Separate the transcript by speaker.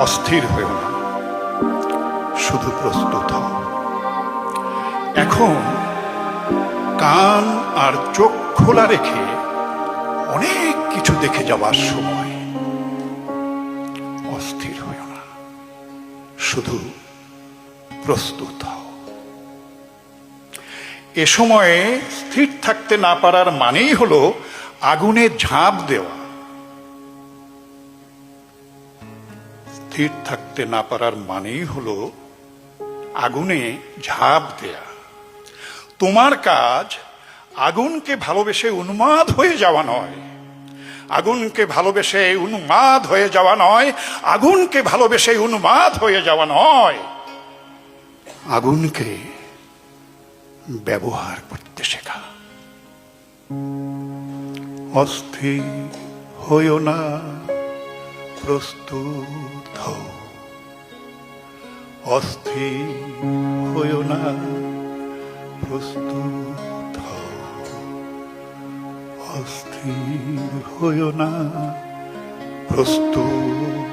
Speaker 1: অস্থির হয়েও না, শুধু প্রস্তুত হও। এখন কান আর চোখ খোলা রেখে অনেক কিছু দেখে যাবার সময়। অস্থির হয়েও না, শুধু প্রস্তুত হও। এ সময়ে স্থির থাকতে না পারার মানেই হলো আগুনে ঝাঁপ দেওয়া। স্থির থাকতে না পারার মানেই হলো আগুনে ঝাঁপ দেয়া। তোমার কাজ আগুনকে ভালোবেসে উন্মাদ হয়ে যাওয়া নয়, আগুনকে ভালোবেসে উন্মাদ হয়ে যাওয়া নয়, আগুনকে ভালোবেসে উন্মাদ হয়ে যাওয়া নয়, আগুনকে ব্যবহার করতে শেখা। অস্থির হইও না, প্রস্তুত হও। অস্থির হইও না, প্রস্তুত হও। অস্থির হইও না, প্রস্তুত